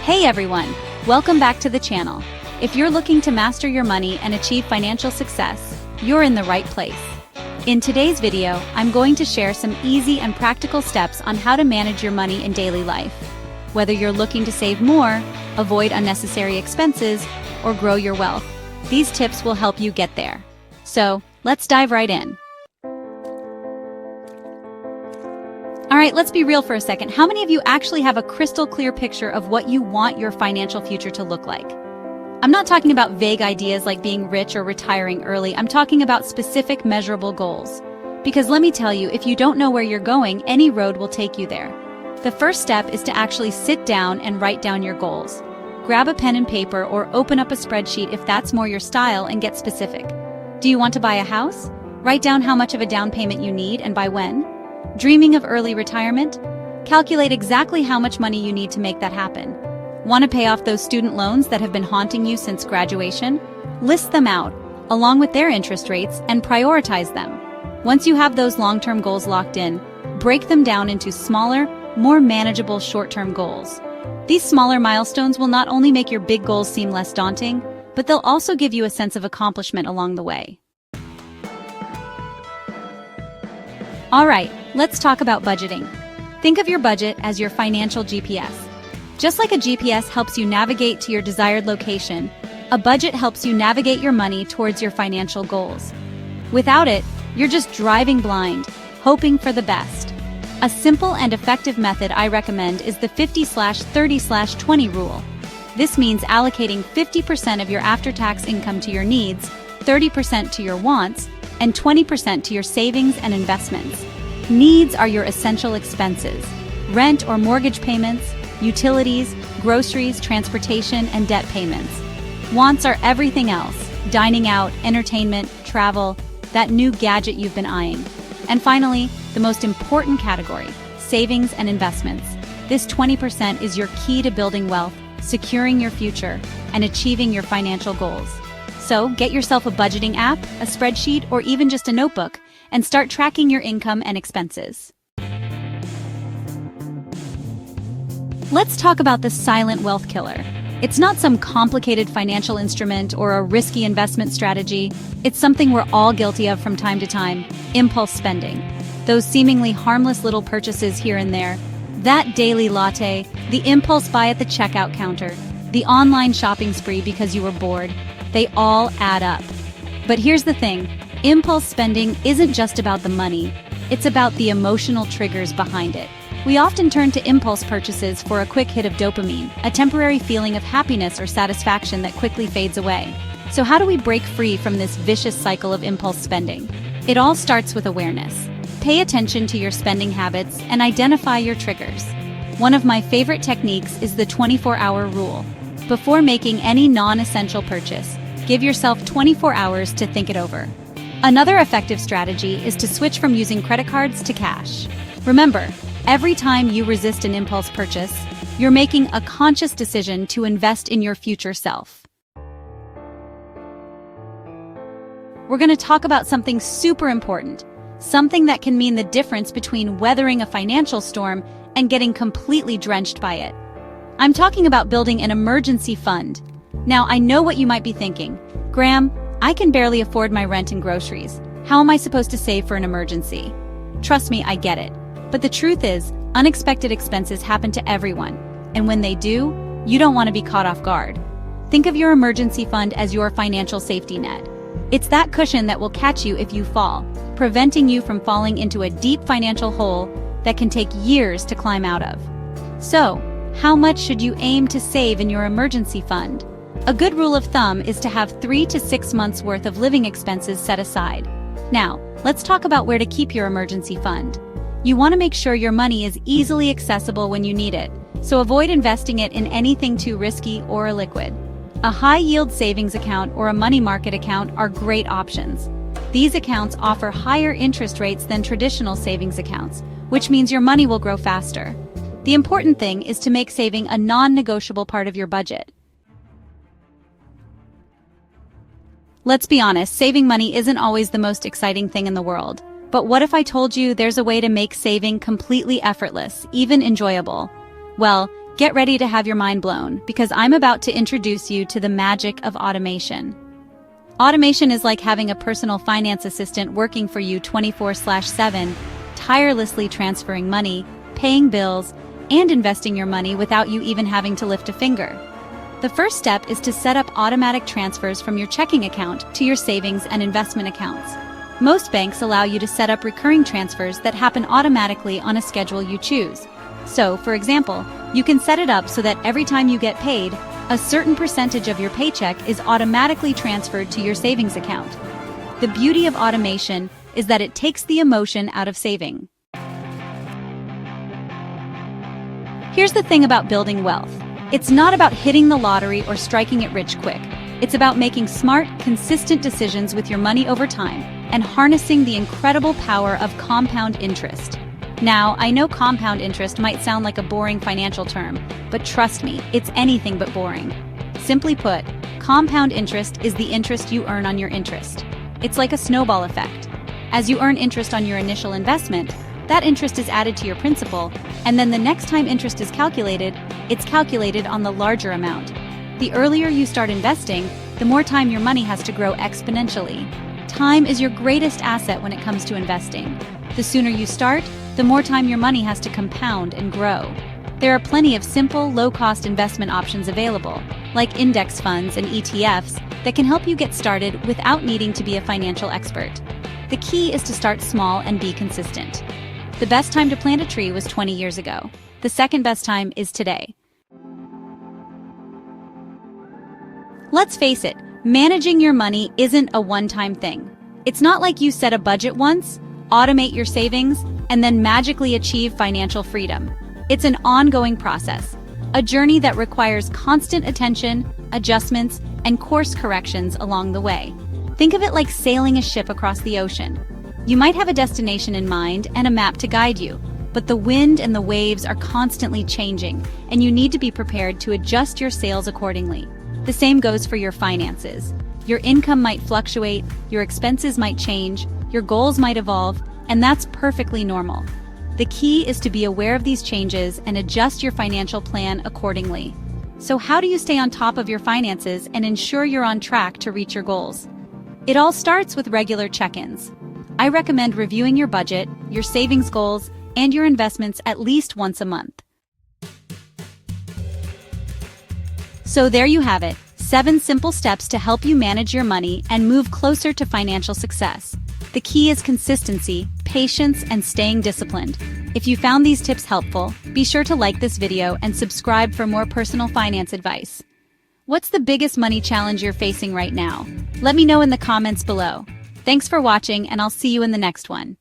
Hey everyone, welcome back to the channel. If you're looking to master your money and achieve financial success, you're in the right place. In today's video, I'm going to share some easy and practical steps on how to manage your money in daily life. Whether you're looking to save more, avoid unnecessary expenses, or grow your wealth, these tips will help you get there. So, let's dive right in. Alright, let's be real for a second. How many of you actually have a crystal clear picture of what you want your financial future to look like? I'm not talking about vague ideas like being rich or retiring early. I'm talking about specific, measurable goals. Because let me tell you, if you don't know where you're going, any road will take you there. The first step is to actually sit down and write down your goals. Grab a pen and paper or open up a spreadsheet if that's more your style and get specific. Do you want to buy a house? Write down how much of a down payment you need and by when. Dreaming of early retirement? Calculate exactly how much money you need to make that happen. Want to pay off those student loans that have been haunting you since graduation? List them out, along with their interest rates, and prioritize them. Once you have those long-term goals locked in, break them down into smaller, more manageable short-term goals. These smaller milestones will not only make your big goals seem less daunting, but they'll also give you a sense of accomplishment along the way. Alright, let's talk about budgeting. Think of your budget as your financial GPS. Just like a GPS helps you navigate to your desired location, a budget helps you navigate your money towards your financial goals. Without it, you're just driving blind, hoping for the best. A simple and effective method I recommend is the 50/30/20 rule. This means allocating 50% of your after-tax income to your needs, 30% to your wants, and 20% to your savings and investments. Needs are your essential expenses: rent or mortgage payments, utilities, groceries, transportation, and debt payments. Wants are everything else: dining out, entertainment, travel, that new gadget you've been eyeing. And finally, the most important category: savings and investments. This 20% is your key to building wealth, securing your future, and achieving your financial goals. So, get yourself a budgeting app, a spreadsheet, or even just a notebook, and start tracking your income and expenses. Let's talk about the silent wealth killer. It's not some complicated financial instrument or a risky investment strategy. It's something we're all guilty of from time to time: impulse spending. Those seemingly harmless little purchases here and there. That daily latte, the impulse buy at the checkout counter, the online shopping spree because you were bored. They all add up. But here's the thing: impulse spending isn't just about the money, it's about the emotional triggers behind it. We often turn to impulse purchases for a quick hit of dopamine, a temporary feeling of happiness or satisfaction that quickly fades away. So how do we break free from this vicious cycle of impulse spending? It all starts with awareness. Pay attention to your spending habits and identify your triggers. One of my favorite techniques is the 24-hour rule. Before making any non-essential purchase, give yourself 24 hours to think it over. Another effective strategy is to switch from using credit cards to cash. Remember, every time you resist an impulse purchase, you're making a conscious decision to invest in your future self. We're going to talk about something super important, something that can mean the difference between weathering a financial storm and getting completely drenched by it. I'm talking about building an emergency fund. Now, I know what you might be thinking. Graham, I can barely afford my rent and groceries. How am I supposed to save for an emergency? Trust me, I get it. But the truth is, unexpected expenses happen to everyone. And when they do, you don't want to be caught off guard. Think of your emergency fund as your financial safety net. It's that cushion that will catch you if you fall, preventing you from falling into a deep financial hole that can take years to climb out of. So, how much should you aim to save in your emergency fund? A good rule of thumb is to have 3 to 6 months worth of living expenses set aside. Now, let's talk about where to keep your emergency fund. You want to make sure your money is easily accessible when you need it, so avoid investing it in anything too risky or illiquid. A high-yield savings account or a money market account are great options. These accounts offer higher interest rates than traditional savings accounts, which means your money will grow faster. The important thing is to make saving a non-negotiable part of your budget. Let's be honest, saving money isn't always the most exciting thing in the world. But what if I told you there's a way to make saving completely effortless, even enjoyable? Well, Get ready to have your mind blown, because I'm about to introduce you to the magic of automation. Automation is like having a personal finance assistant working for you 24/7, tirelessly transferring money, paying bills, and investing your money without you even having to lift a finger. The first step is to set up automatic transfers from your checking account to your savings and investment accounts. Most banks allow you to set up recurring transfers that happen automatically on a schedule you choose. So, for example, you can set it up so that every time you get paid, a certain percentage of your paycheck is automatically transferred to your savings account. The beauty of automation is that it takes the emotion out of saving. Here's the thing about building wealth. It's not about hitting the lottery or striking it rich quick. It's about making smart, consistent decisions with your money over time and harnessing the incredible power of compound interest. Now, I know compound interest might sound like a boring financial term, but trust me, it's anything but boring. Simply put, compound interest is the interest you earn on your interest. It's like a snowball effect. As you earn interest on your initial investment, that interest is added to your principal, and then the next time interest is calculated, it's calculated on the larger amount. The earlier you start investing, the more time your money has to grow exponentially. Time is your greatest asset when it comes to investing. The sooner you start, the more time your money has to compound and grow. There are plenty of simple, low-cost investment options available, like index funds and ETFs, that can help you get started without needing to be a financial expert. The key is to start small and be consistent. The best time to plant a tree was 20 years ago. The second best time is today. Let's face it, managing your money isn't a one-time thing. It's not like you set a budget once, automate your savings, and then magically achieve financial freedom. It's an ongoing process, a journey that requires constant attention, adjustments, and course corrections along the way. Think of it like sailing a ship across the ocean. You might have a destination in mind and a map to guide you, but the wind and the waves are constantly changing, and you need to be prepared to adjust your sails accordingly. The same goes for your finances. Your income might fluctuate, your expenses might change, your goals might evolve, and that's perfectly normal. The key is to be aware of these changes and adjust your financial plan accordingly. So how do you stay on top of your finances and ensure you're on track to reach your goals? It all starts with regular check-ins. I recommend reviewing your budget, your savings goals, and your investments at least once a month. So there you have it, 7 simple steps to help you manage your money and move closer to financial success. The key is consistency, patience, and staying disciplined. If you found these tips helpful, be sure to like this video and subscribe for more personal finance advice. What's the biggest money challenge you're facing right now? Let me know in the comments below. Thanks for watching, and I'll see you in the next one.